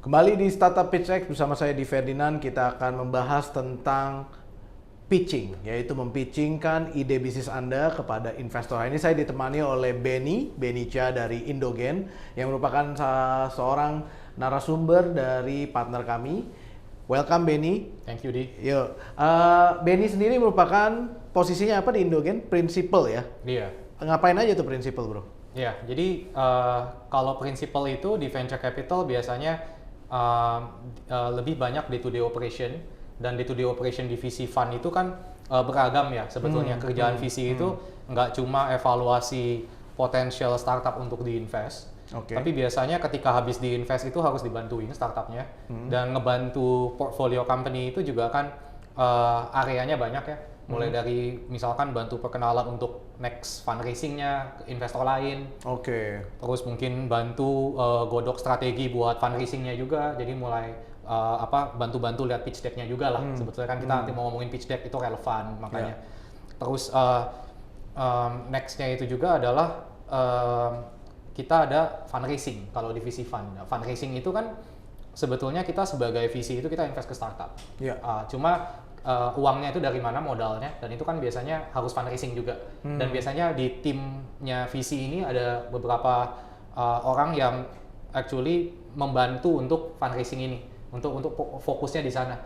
Kembali di Startup Pitch X bersama saya di Ferdinand, kita akan membahas tentang pitching, yaitu mempitchingkan ide bisnis Anda kepada investor. Ini saya ditemani oleh Benny Cha dari Indogen, yang merupakan seorang narasumber dari partner kami. Welcome Benny. Thank you, Di. Yuk, Benny sendiri merupakan posisinya apa di Indogen? Principal ya? Iya. Ngapain aja tuh principal, bro? Iya, jadi kalau principal itu di venture capital biasanya lebih banyak day-to-day operation, dan day-to-day operation di VC fund itu kan beragam ya sebetulnya. Kerjaan VC itu nggak cuma evaluasi potensial startup untuk diinvest, tapi biasanya ketika habis diinvest itu harus dibantuin startupnya, dan ngebantu portfolio company itu juga kan areanya banyak ya. Mulai dari misalkan bantu perkenalan untuk next fundraisingnya ke investor lain. Terus mungkin bantu godok strategi buat fundraisingnya juga. Jadi mulai bantu-bantu lihat pitch deck-nya juga lah. Sebetulnya kan kita nanti mau ngomongin pitch deck itu relevan makanya. Terus next-nya itu juga adalah kita ada fundraising kalau di VC fund. Fundraising itu kan sebetulnya kita sebagai VC itu kita invest ke startup. Cuma uangnya itu dari mana modalnya, dan itu kan biasanya harus fundraising juga. Dan biasanya di timnya VC ini ada beberapa orang yang actually membantu untuk fundraising ini, untuk fokusnya di sana.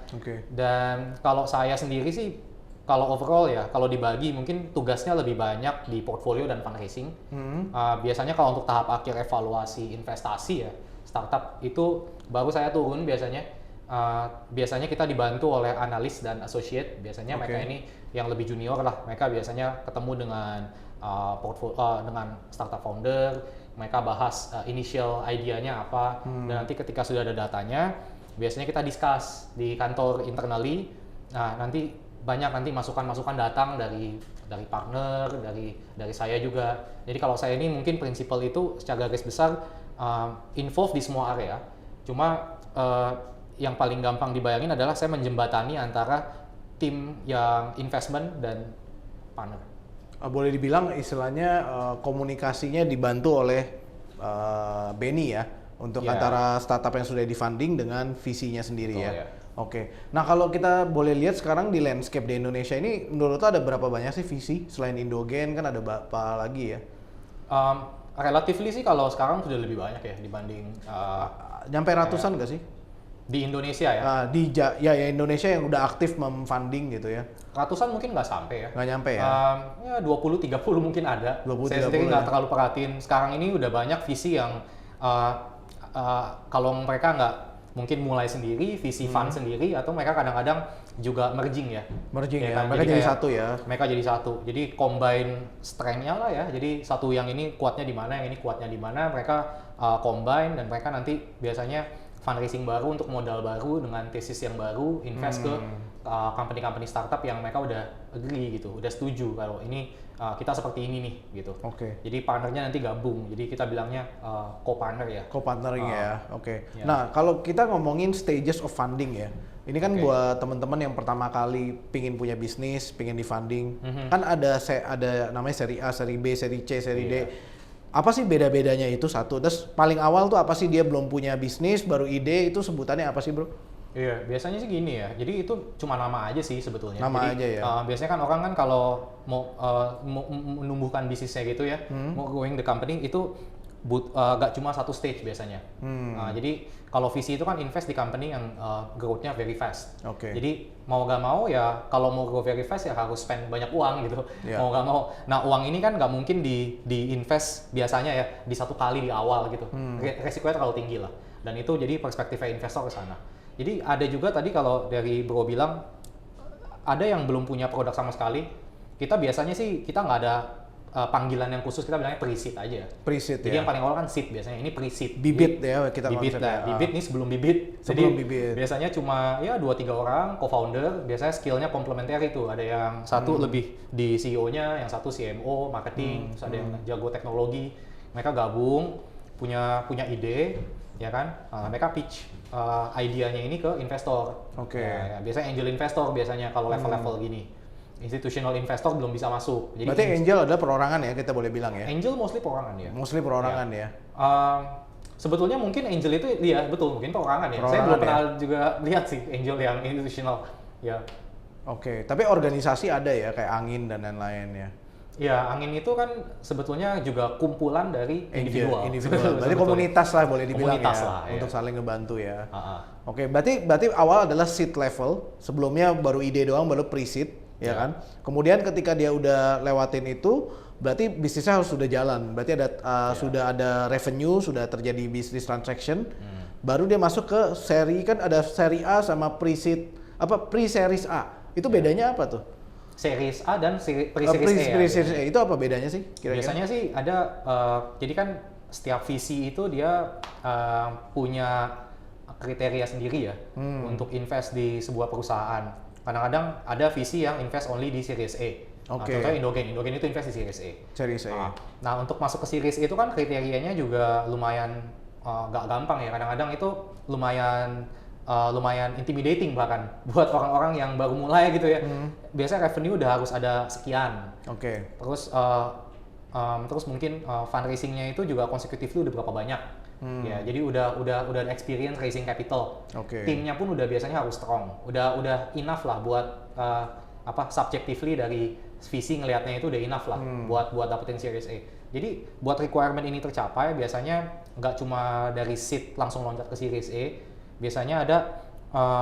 Dan kalau saya sendiri sih, kalau overall ya, kalau dibagi mungkin tugasnya lebih banyak di portfolio dan fundraising. Biasanya kalau untuk tahap akhir evaluasi investasi ya, startup itu baru saya turun biasanya. Biasanya kita dibantu oleh analis dan associate. Biasanya mereka ini yang lebih junior lah. Mereka biasanya ketemu dengan dengan startup founder. Mereka bahas initial idenya apa. Dan nanti ketika sudah ada datanya, biasanya kita discuss di kantor internally. Nah, nanti banyak masukan-masukan datang dari partner, dari saya juga. Jadi kalau saya ini mungkin prinsipal itu secara garis besar involved di semua area. Cuma yang paling gampang dibayangin adalah saya menjembatani antara tim yang investment dan partner. Boleh dibilang istilahnya komunikasinya dibantu oleh Benny ya, untuk antara startup yang sudah di-funding dengan VC-nya sendiri. Betul, ya. Nah kalau kita boleh lihat sekarang di landscape di Indonesia ini, menurut lo ada berapa banyak sih VC? Selain Indogen kan ada berapa lagi ya? Relatively sih kalau sekarang sudah lebih banyak ya dibanding nyampe ratusan nggak sih? Di Indonesia ya? Ya Indonesia yang udah aktif memfunding gitu ya. Ratusan mungkin nggak sampai ya. Nggak nyampe ya? Ya 20-30 mungkin ada. 20, saya sendiri nggak terlalu perhatiin. Sekarang ini udah banyak VC yang kalau mereka nggak mungkin mulai sendiri, VC fund sendiri, atau mereka kadang-kadang juga merging ya. Merging ya, mereka jadi satu ya. Mereka jadi satu. Jadi combine strength-nya lah ya. Jadi satu yang ini kuatnya di mana, yang ini kuatnya di mana, mereka combine, dan mereka nanti biasanya fundraising baru untuk modal baru dengan tesis yang baru, invest ke company-company startup yang mereka udah agree gitu, udah setuju kalau ini kita seperti ini nih gitu. Jadi partnernya nanti gabung, jadi kita bilangnya co-partner ya. Co-partnering ya, ya. Nah kalau kita ngomongin stages of funding ya, ini kan buat teman-teman yang pertama kali pingin punya bisnis, pingin di funding, kan ada namanya seri A, seri B, seri C, seri D. Apa sih beda-bedanya itu satu? Terus paling awal tuh apa sih, dia belum punya bisnis, baru ide, itu sebutannya apa sih, bro? Iya, biasanya sih gini ya. Jadi itu cuma nama aja sih sebetulnya. Nama aja ya. Biasanya kan orang kan kalau mau menumbuhkan bisnisnya gitu ya, mau growing the company itu gak cuma satu stage biasanya. Jadi kalau VC itu kan invest di company yang growth-nya very fast. Jadi mau gak mau ya, kalau mau grow very fast ya harus spend banyak uang gitu. Mau gak mau. Nah uang ini kan gak mungkin di invest biasanya ya di satu kali di awal gitu. Resikonya terlalu tinggi lah. Dan itu jadi perspektifnya investor ke sana. Jadi ada juga tadi kalau dari bro bilang, ada yang belum punya produk sama sekali. Kita biasanya sih kita nggak ada panggilan yang khusus, kita bilangnya pre-seed aja. Pre-seed. Jadi yang paling awal kan seed biasanya, ini pre-seed. Bibit ya kita bibit lah. Bibit nih sebelum bibit. Sebelum jadi bibit. Biasanya cuma ya 2-3 orang co-founder, biasanya skillnya komplementari tuh. Ada yang satu lebih di CEO-nya, yang satu CMO, marketing, terus ada yang jago teknologi. Mereka gabung, punya ide, ya kan? Mereka pitch idenya ini ke investor. Ya, biasanya angel investor biasanya kalau level-level gini. Institutional investor belum bisa masuk. Jadi berarti angel adalah perorangan ya, kita boleh bilang ya? Angel mostly perorangan ya. Mostly perorangan ya. Sebetulnya mungkin angel itu dia betul mungkin perorangan ya. Saya belum pernah juga lihat sih angel yang institutional. Ya. Oke, tapi organisasi ada ya kayak Angin dan lain-lain ya. Ya, Angin itu kan sebetulnya juga kumpulan dari individual. Berarti komunitas lah boleh dibilang komunitas ya, lah, untuk saling ngebantu ya. Uh-uh. Oke, berarti awal adalah seed level, sebelumnya baru ide doang, baru pre-seed, ya kan? Kemudian ketika dia udah lewatin itu, berarti bisnisnya harus sudah jalan. Berarti ada sudah ada revenue, sudah terjadi business transaction. Baru dia masuk ke seri, kan ada seri A sama pre-seed, pre-series A. Itu bedanya apa tuh? Series A dan pre-series A. Pre-series A itu apa bedanya sih? Kira-kira? Biasanya sih ada, jadi kan setiap VC itu dia punya kriteria sendiri ya untuk invest di sebuah perusahaan. Kadang-kadang ada VC yang invest only di Series A. Oke. Contohnya Indogen itu invest di Series A. Series A. Nah, untuk masuk ke Series A itu kan kriterianya juga lumayan nggak gampang ya. Kadang-kadang itu lumayan intimidating bahkan buat orang-orang yang baru mulai gitu ya. Biasanya revenue udah harus ada sekian. Oke. Terus mungkin fundraisingnya itu juga consecutively udah berapa banyak. Ya, jadi udah ada experience raising capital. Timnya pun udah biasanya harus strong. Udah enough lah buat subjectively dari VC ngelihatnya itu udah enough lah buat dapetin Series A. Jadi buat requirement ini tercapai biasanya nggak cuma dari seed langsung loncat ke Series A, biasanya ada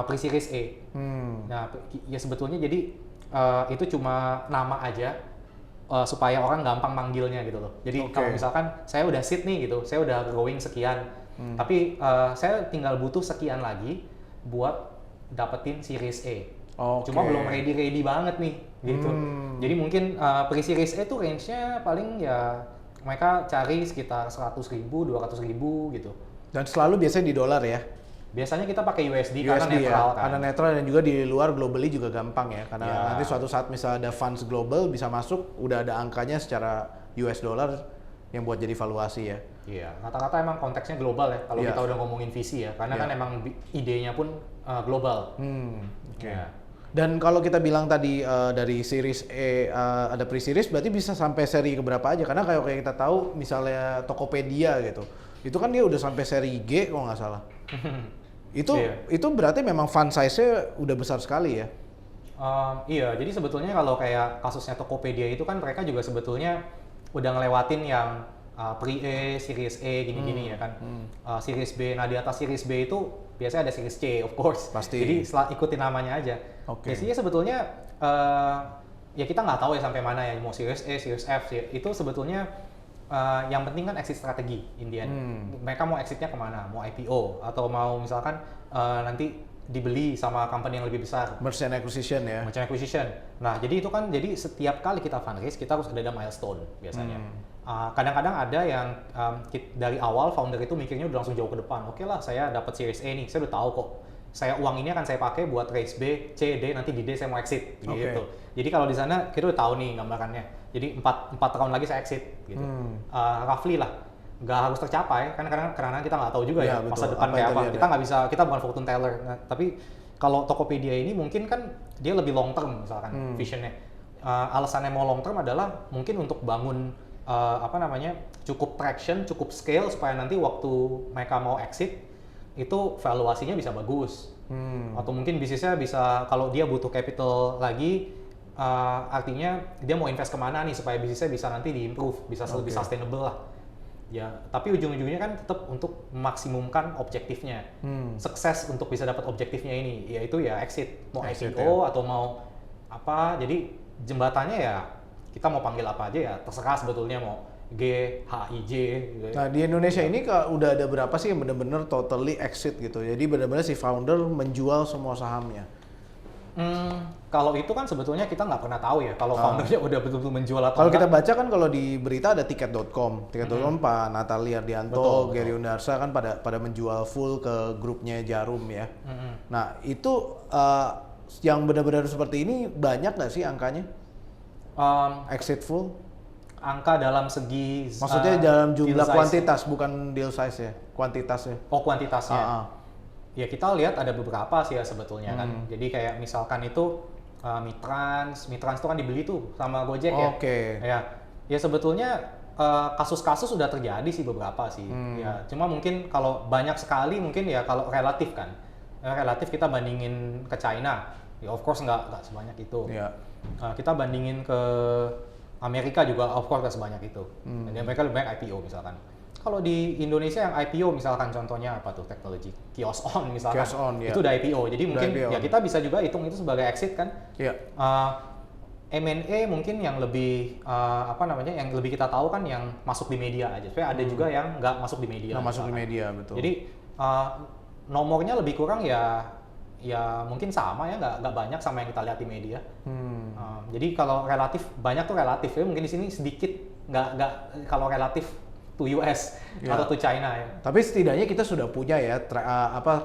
pre-Series A. Nah, ya sebetulnya jadi itu cuma nama aja supaya orang gampang manggilnya gitu loh. Jadi kalau misalkan saya udah seed nih gitu, saya udah growing sekian, tapi saya tinggal butuh sekian lagi buat dapetin Series A. Cuma belum ready banget nih gitu. Jadi mungkin pre-Series A tuh range-nya paling ya mereka cari sekitar 100.000, 200.000 gitu. Dan selalu biasanya di dolar ya? Biasanya kita pakai USD karena netral ya, kan. Karena netral dan juga di luar globally juga gampang ya. Karena nanti suatu saat misalnya ada funds global bisa masuk, udah ada angkanya secara US dollar yang buat jadi valuasi ya. Iya, rata-rata emang konteksnya global ya kalau kita udah ngomongin VC ya. Karena kan emang idenya pun global. Dan kalau kita bilang tadi dari series A ada pre-series, berarti bisa sampai seri keberapa aja? Karena kayak kita tahu misalnya Tokopedia gitu, itu kan dia udah sampai seri G kalau nggak salah. Itu berarti memang fund size-nya udah besar sekali ya? Iya, jadi sebetulnya kalau kayak kasusnya Tokopedia itu kan mereka juga sebetulnya udah ngelewatin yang pre-A, Series A, gini-gini ya kan. Series B, nah di atas Series B itu biasanya ada Series C, of course. Pasti. Jadi ikutin namanya aja. Biasanya sebetulnya ya kita nggak tahu ya sampai mana ya, mau Series A, Series F, itu sebetulnya yang penting kan exit strategi Indian. Mereka mau exitnya kemana? Mau IPO atau mau misalkan nanti dibeli sama company yang lebih besar. Merchant acquisition ya. Merchant acquisition. Nah, jadi itu kan jadi setiap kali kita fundraise kita harus ada milestone biasanya. Kadang-kadang ada yang dari awal founder itu mikirnya udah langsung jauh ke depan. Oke lah, saya dapat Series A nih, saya udah tahu kok. Uang ini akan saya pakai buat raise B, C, D, nanti di D saya mau exit gitu. Jadi kalau di sana kita udah tahu nih gambarannya. Jadi 4 tahun lagi saya exit gitu. Roughly lah. Nggak harus tercapai, karena kita nggak tahu juga ya masa depan kayak apa. Kita nggak bisa, kita bukan fortune teller. Nah, tapi kalau Tokopedia ini mungkin kan dia lebih long term misalkan visionnya. Alasannya mau long term adalah mungkin untuk bangun cukup traction, cukup scale supaya nanti waktu mereka mau exit itu valuasinya bisa bagus. Atau mungkin bisnisnya bisa, kalau dia butuh capital lagi, artinya dia mau invest kemana nih supaya bisnisnya bisa nanti di-improve, bisa lebih sustainable lah. Ya, tapi ujung-ujungnya kan tetap untuk memaksimumkan objektifnya. Sukses untuk bisa dapat objektifnya ini, yaitu ya exit, mau IPO atau mau apa. Jadi jembatannya ya kita mau panggil apa aja ya terserah sebetulnya, mau G, H, I, J gitu. Nah di Indonesia ini udah ada berapa sih yang benar-benar totally exit gitu? Jadi benar-benar si founder menjual semua sahamnya. Kalau itu kan sebetulnya kita nggak pernah tahu ya kalau foundernya udah betul-betul menjual atau kalau kita baca kan, kalau di berita ada tiket.com, Pak Natali Ardianto, Gary Undarsa kan pada menjual full ke grupnya Jarum ya. Nah itu yang benar-benar seperti ini banyak nggak sih angkanya? Exit full? Angka dalam segi maksudnya dalam jumlah kuantitas, bukan deal size ya, kuantitasnya. Oh, kuantitasnya. Ya kita lihat ada beberapa sih ya sebetulnya kan. Jadi kayak misalkan itu Mitrans itu kan dibeli tuh sama Gojek ya. Ya sebetulnya kasus-kasus sudah terjadi sih beberapa sih. Ya, cuma mungkin kalau banyak sekali mungkin ya kalau relatif kan. Relatif kita bandingin ke China, ya of course nggak sebanyak itu. Iya. Kita bandingin ke Amerika juga of course nggak sebanyak itu. Dan di Amerika lebih banyak IPO misalkan. Kalau di Indonesia yang IPO misalkan contohnya apa tuh teknologi Kios On misalkan. Kios On, ya. Itu udah IPO. Jadi Udah mungkin IPO. ya kita bisa juga hitung itu sebagai exit kan. Iya. M&A mungkin yang lebih yang lebih kita tahu kan yang masuk di media aja. Supaya ada juga yang nggak masuk di media. Nggak masuk di misalkan. media, betul. Jadi nomornya lebih kurang ya mungkin sama ya, nggak banyak sama yang kita lihat di media. Jadi kalau relatif banyak tuh relatif ya, mungkin di sini sedikit nggak kalau relatif to US atau to China ya. Tapi setidaknya kita sudah punya ya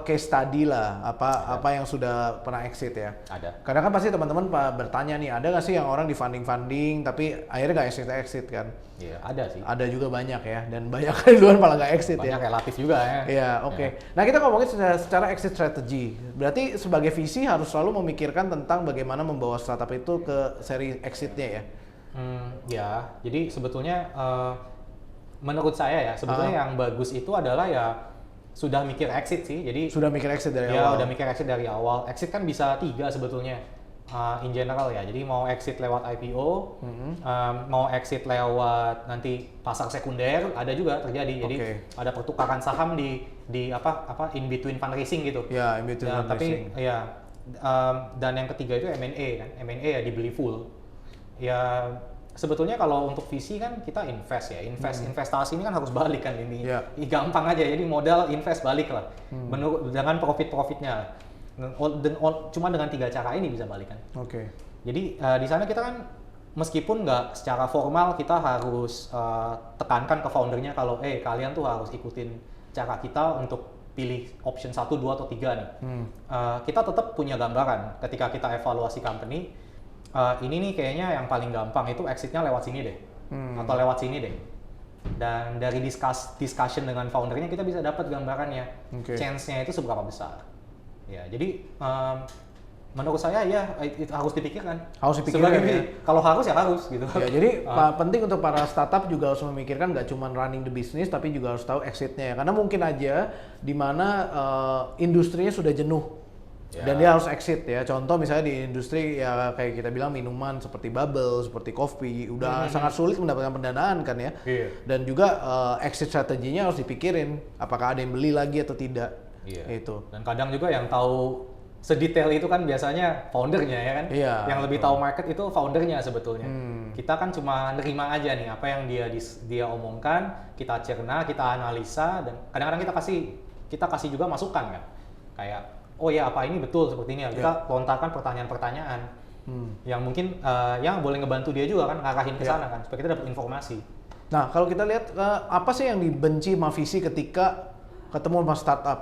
case study lah, apa yang sudah pernah exit ya. Ada. Kadang kan pasti teman-teman bertanya nih, ada nggak sih yang orang di funding tapi akhirnya nggak exit kan? Iya, ada sih. Ada juga banyak ya, dan banyak kali duluan malah nggak exit Banyak ya. relatif juga ya. Iya, oke. Nah, kita ngomongin secara exit strategy. Berarti sebagai VC harus selalu memikirkan tentang bagaimana membawa startup itu ke seri exitnya ya. Ya, jadi sebetulnya menurut saya ya, sebetulnya yang bagus itu adalah ya sudah mikir exit sih. Jadi Sudah mikir exit dari ya awal. udah mikir exit dari awal. Exit kan bisa 3 sebetulnya. In general ya, jadi mau exit lewat IPO, mau exit lewat nanti pasar sekunder, ada juga terjadi. Jadi ada pertukaran saham di in between fundraising gitu. Ya, in between fundraising. Tapi ya dan yang ketiga itu M&A kan, M&A ya dibeli full. Ya sebetulnya kalau untuk VC kan kita invest ya, investasi ini kan harus balik kan ini. Gampang aja, jadi modal invest balik lah, dengan profitnya. Cuma dengan 3 cara ini bisa balik kan. Jadi di sana kita kan meskipun nggak secara formal kita harus tekankan ke foundernya kalau kalian tuh harus ikutin cara kita untuk pilih option 1, 2 atau 3 nih. Kita tetap punya gambaran ketika kita evaluasi company. Ini nih kayaknya yang paling gampang itu exitnya lewat sini deh, atau lewat sini deh. Dan dari discussion dengan foundernya kita bisa dapat gambarannya, chance-nya itu seberapa besar. Ya, jadi menurut saya ya itu harus dipikirkan. Harus dipikirkan ya. Kalau harus ya harus gitu. Ya, jadi penting untuk para startup juga harus memikirkan nggak cuma running the business tapi juga harus tahu exitnya ya. Karena mungkin aja di mana industrinya sudah jenuh. Dan dia harus exit ya. Contoh misalnya di industri ya kayak kita bilang minuman seperti bubble, seperti kopi, udah sangat sulit mendapatkan pendanaan kan ya. Dan juga exit strateginya harus dipikirin, apakah ada yang beli lagi atau tidak. Itu. Dan kadang juga yang tahu sedetail itu kan biasanya foundernya ya kan. Yang lebih tahu market itu foundernya sebetulnya. Kita kan cuma nerima aja nih apa yang dia omongkan, kita cerna, kita analisa, dan kadang-kadang kita kasih juga masukan kan. Kayak oh ya apa ini betul seperti ini ya. Kita lontarkan pertanyaan-pertanyaan yang mungkin yang boleh ngebantu dia juga kan, ngarahin ke sana kan supaya kita dapat informasi. Nah, kalau kita lihat apa sih yang dibenci sama VC ketika ketemu sama startup?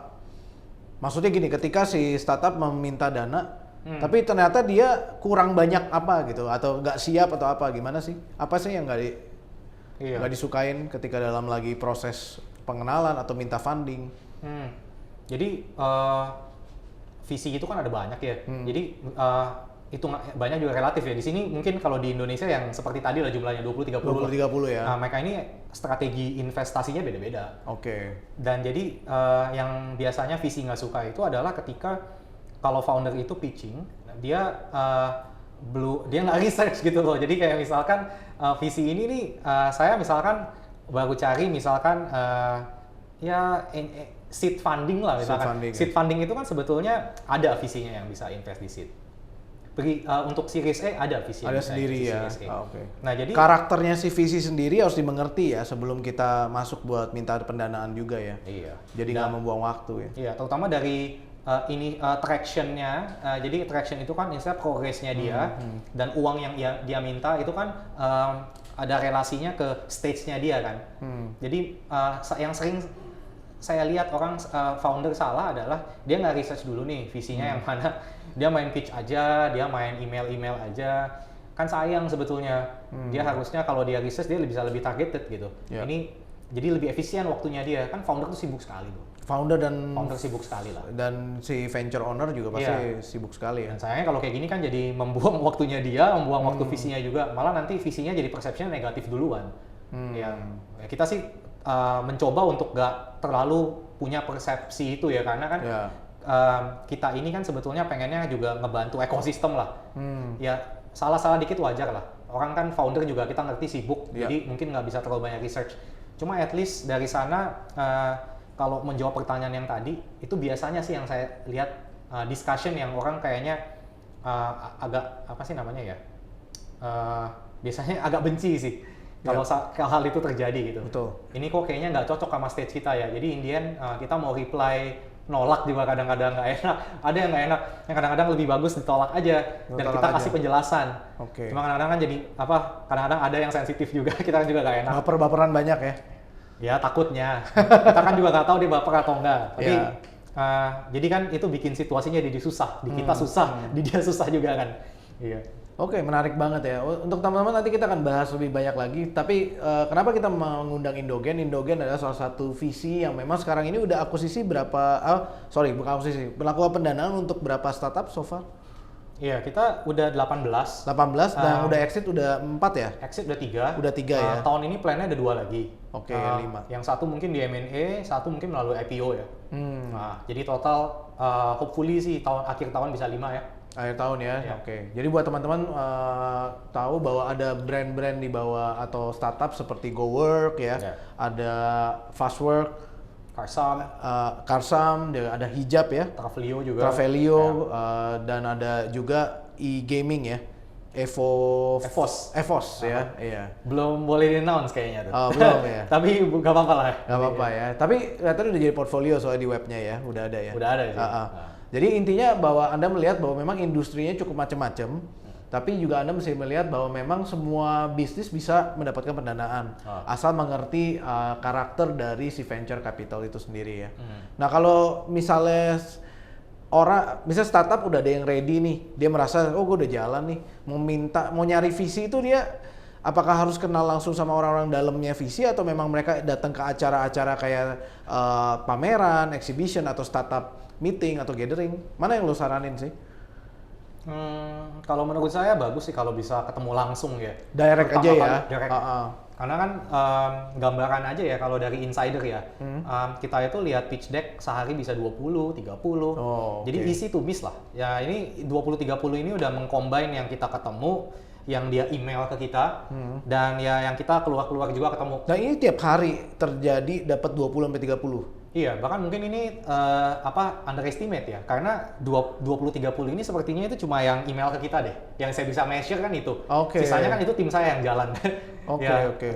Maksudnya gini, ketika si startup meminta dana tapi ternyata dia kurang banyak apa gitu atau nggak siap atau apa, gimana sih? Apa sih yang nggak disukain ketika dalam lagi proses pengenalan atau minta funding? Jadi visi itu kan ada banyak ya. Jadi itu banyak juga relatif ya. Di sini mungkin kalau di Indonesia yang seperti tadi lah jumlahnya 20-30 ya. Nah, mereka ini strategi investasinya beda-beda. Dan jadi yang biasanya visi nggak suka itu adalah ketika kalau founder itu pitching, dia nggak research gitu loh. Jadi kayak misalkan visi ini nih saya misalkan baru cari misalkan seed funding lah misalkan. Seed funding itu kan sebetulnya ada visinya yang bisa invest di seed. Untuk Series A ada visi. Ada sendiri ya. Nah, jadi karakternya si visi sendiri harus dimengerti ya sebelum kita masuk buat minta pendanaan juga ya. Jadi nggak membuang waktu ya. Iya, terutama dari traction-nya. Jadi traction itu kan misalnya progress-nya dia dan uang yang dia minta itu kan ada relasinya ke stage-nya dia kan. Jadi yang sering saya lihat orang founder salah adalah dia nggak research dulu nih visinya yang mana, dia main pitch aja, dia main email aja, kan sayang sebetulnya. Dia harusnya kalau dia research dia bisa lebih targeted gitu. Ini jadi lebih efisien waktunya dia, kan founder tuh sibuk sekali tuh. Founder sibuk sekali lah. Dan si venture owner juga pasti sibuk sekali ya. Dan sayangnya kalau kayak gini kan jadi membuang waktunya dia, membuang waktu visinya juga, malah nanti visinya jadi persepsinya negatif duluan. Ya kita sih mencoba untuk gak terlalu punya persepsi itu ya, karena kan kita ini kan sebetulnya pengennya juga ngebantu ekosistem lah. Ya salah-salah dikit wajar lah. Orang kan founder juga kita ngerti sibuk, jadi mungkin nggak bisa terlalu banyak research. Cuma at least dari sana kalau menjawab pertanyaan yang tadi, itu biasanya sih yang saya lihat discussion yang orang kayaknya agak apa sih namanya ya? Biasanya agak benci sih kalau hal itu terjadi gitu. Betul. Ini kok kayaknya nggak cocok sama stage kita ya. Jadi in the end kita mau reply nolak juga kadang-kadang nggak enak. Ada yang nggak enak, yang kadang-kadang lebih bagus ditolak aja dan kita kasih penjelasan. Cuma kadang-kadang kan jadi apa? Kadang-kadang ada yang sensitif juga, kita juga nggak enak. Baper-baperan banyak ya? Ya takutnya. Kita kan juga nggak tahu dia baper atau enggak. Tapi jadi kan itu bikin situasinya jadi susah. Di kita susah, di dia susah juga kan. Iya. Oke, menarik banget ya. Untuk teman-teman nanti kita akan bahas lebih banyak lagi. Tapi kenapa kita mengundang Indogen? Indogen adalah salah satu visi yang memang sekarang ini udah akuisisi bukan akuisisi, melakukan pendanaan untuk berapa startup so far? Iya, kita udah 18. 18 dan udah exit udah 4 ya? Exit udah 3. Udah 3 ya? Tahun ini plannya ada 2 lagi. Oke, 5. Yang satu mungkin di M&A, satu mungkin melalui IPO ya. Nah, jadi total hopefully sih akhir tahun bisa 5 ya. Akhir tahun ya, Oke. Jadi buat teman-teman tahu bahwa ada brand-brand di bawah atau startup seperti GoWork ya, ada Fastwork, Karsam, ada Hijab ya, Travelio, dan ada juga e-gaming ya, EVOS ya, iya. Belum boleh di-announce kayaknya tuh. Belum ya. Tapi nggak apa-apa lah. Nggak apa-apa ya. Tapi tadi udah jadi portfolio soalnya di webnya ya, udah ada ya. Udah ada sih. Jadi intinya bahwa Anda melihat bahwa memang industrinya cukup macam-macam, tapi juga Anda mesti melihat bahwa memang semua bisnis bisa mendapatkan pendanaan, asal mengerti karakter dari si venture capital itu sendiri ya. Nah kalau misalnya misalnya startup udah ada yang ready nih, dia merasa gue udah jalan nih, mau nyari visi itu dia apakah harus kenal langsung sama orang-orang dalamnya visi atau memang mereka datang ke acara-acara kayak pameran, exhibition atau startup meeting atau gathering? Mana yang lo saranin sih? Kalau menurut saya bagus sih kalau bisa ketemu langsung ya. Direct aja ya? Direct. Karena kan gambaran aja ya kalau dari insider ya. Kita itu lihat pitch deck sehari bisa 20, 30. Jadi easy to miss lah. Ya ini 20-30 ini udah mengcombine yang kita ketemu, yang dia email ke kita, dan ya yang kita keluar juga ketemu. Dan ini tiap hari terjadi dapat 20-30? Iya, bahkan mungkin ini underestimate ya, karena 20-30 ini sepertinya itu cuma yang email ke kita deh. Yang saya bisa measure kan itu. Sisanya kan itu tim saya yang jalan.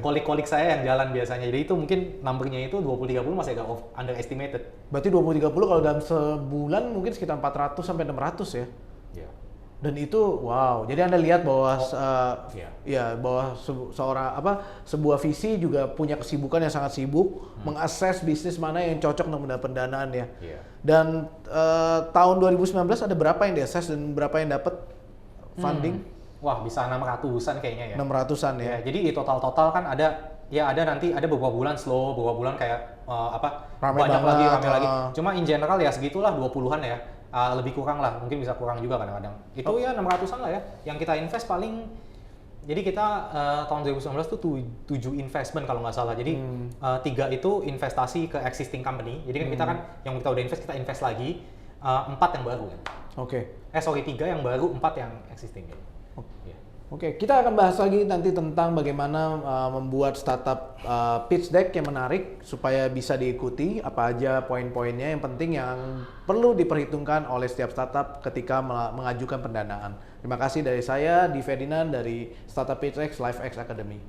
Kolik-kolik saya yang jalan biasanya. Jadi itu mungkin numbernya itu 20-30 masih agak underestimated. Berarti 20-30 kalau dalam sebulan mungkin sekitar 400-600 ya? Iya. Dan itu wow. Jadi Anda lihat bahwa sebuah visi juga punya kesibukan yang sangat sibuk, mengakses bisnis mana yang cocok untuk mendapat pendanaan ya. Dan tahun 2019 ada berapa yang diakses dan berapa yang dapat funding? Wah, bisa 600-an kayaknya ya. 600-an ya. Jadi total kan ada nanti ada beberapa bulan slow, beberapa bulan kayak rame lagi. Cuma in general ya segitulah 20-an ya. Lebih kurang lah, mungkin bisa kurang juga kadang-kadang. Itu ya 600-an lah ya. Yang kita invest paling, jadi kita tahun 2019 tuh 7 investment kalau nggak salah. Jadi 3 itu investasi ke existing company. Jadi kan kita kan yang kita udah kita invest lagi. 4 yang baru kan. 3 yang baru, 4 yang existing. Oke, kita akan bahas lagi nanti tentang bagaimana membuat startup pitch deck yang menarik supaya bisa diikuti, apa aja poin-poinnya yang penting yang perlu diperhitungkan oleh setiap startup ketika mengajukan pendanaan. Terima kasih dari saya, Di Ferdinand dari Startup Pitch Deck LifeX Academy.